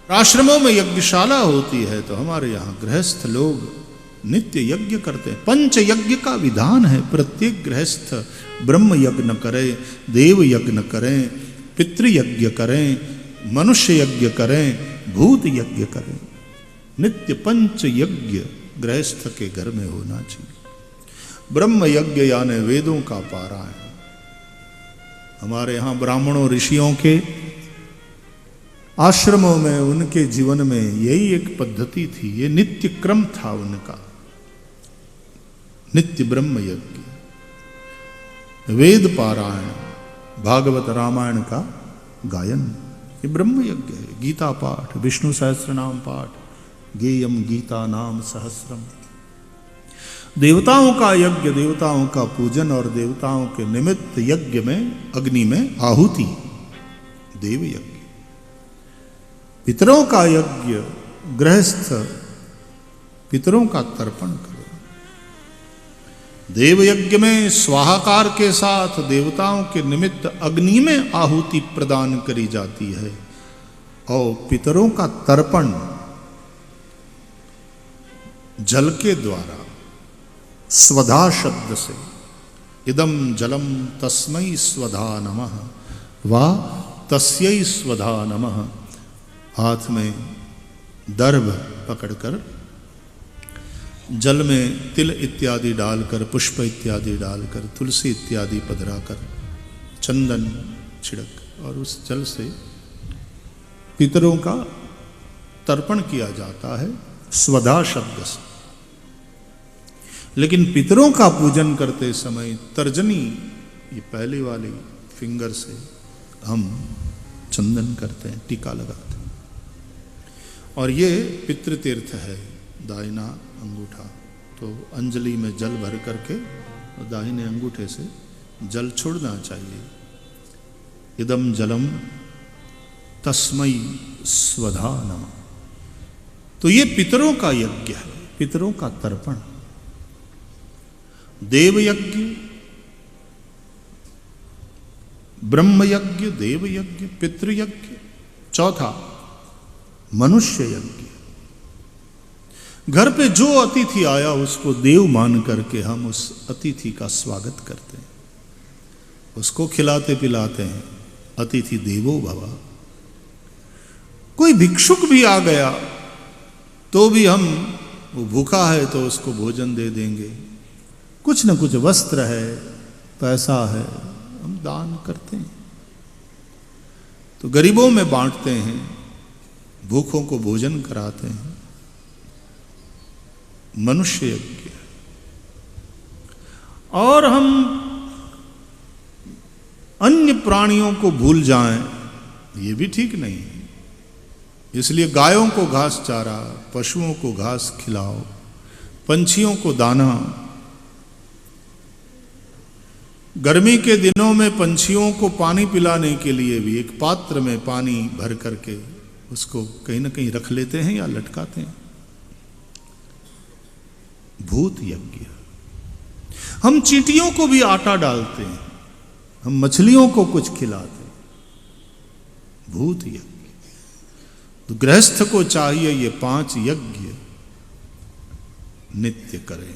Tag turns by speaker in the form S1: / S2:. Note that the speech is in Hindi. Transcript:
S1: आश्रमों में यज्ञशाला होती है तो हमारे यहाँ गृहस्थ लोग नित्य यज्ञ करते हैं। पंच यज्ञ का विधान है। प्रत्येक गृहस्थ ब्रह्म यज्ञ करें, देव यज्ञ करें, पितृयज्ञ करें, मनुष्य यज्ञ करें, भूत यज्ञ करें। नित्य पंच यज्ञ गृहस्थ के घर में होना चाहिए। ब्रह्म यज्ञ यानी वेदों का पारायण। हमारे यहाँ ब्राह्मणों ऋषियों के आश्रमों में उनके जीवन में यही एक पद्धति थी। ये नित्य क्रम था उनका। नित्य ब्रह्म यज्ञ, वेद पारायण, भागवत रामायण का गायन, ये ब्रह्म यज्ञ है। गीता पाठ, विष्णु सहस्त्रनाम पाठ, गेयम गीता नाम सहस्रम। देवताओं का यज्ञ, देवताओं का पूजन और देवताओं के निमित्त यज्ञ में अग्नि में आहुति, देव यज्ञ। पितरों का यज्ञ, गृहस्थ पितरों का तर्पण करो। देव यज्ञ में स्वाहाकार के साथ देवताओं के निमित्त अग्नि में आहुति प्रदान करी जाती है और पितरों का तर्पण जल के द्वारा, स्वधा शब्द से, इदम जलम तस्मै स्वधा नमः वा तस्यै स्वधा नमः। हाथ में दर्भ पकड़कर जल में तिल इत्यादि डालकर, पुष्प इत्यादि डालकर, तुलसी इत्यादि पधराकर, चंदन छिड़क और उस जल से पितरों का तर्पण किया जाता है स्वधा शब्द से। लेकिन पितरों का पूजन करते समय तर्जनी, ये पहले वाली फिंगर से हम चंदन करते हैं, टीका लगाते हैं। और ये पितृतीर्थ है, दाहिना अंगूठा। तो अंजलि में जल भर करके दाहिने अंगूठे से जल छोड़ना चाहिए। इदम जलम तस्मै स्वधा नमः। तो ये पितरों का यज्ञ है, पितरों का तर्पण। देव यज्ञ, ब्रह्म यज्ञ, देव यज्ञ, पितृयज्ञ। चौथा मनुष्य यज्ञ। घर पे जो अतिथि आया उसको देव मान करके हम उस अतिथि का स्वागत करते हैं, उसको खिलाते पिलाते हैं। अतिथि देवो भव। कोई भिक्षुक भी आ गया तो भी हम, वो भूखा है तो उसको भोजन दे देंगे। कुछ न कुछ वस्त्र है, पैसा है, हम दान करते हैं। तो गरीबों में बांटते हैं, भूखों को भोजन कराते हैं। मनुष्य यज्ञ। और हम अन्य प्राणियों को भूल जाएं, ये भी ठीक नहीं है। इसलिए गायों को घास चारा, पशुओं को घास खिलाओ, पंछियों को दाना। गर्मी के दिनों में पंछियों को पानी पिलाने के लिए भी एक पात्र में पानी भर करके उसको कहीं ना कहीं रख लेते हैं या लटकाते हैं। भूत यज्ञ। हम चींटियों को भी आटा डालते हैं, हम मछलियों को कुछ खिलाते हैं। भूत यज्ञ। तो गृहस्थ को चाहिए ये 5 यज्ञ नित्य करें।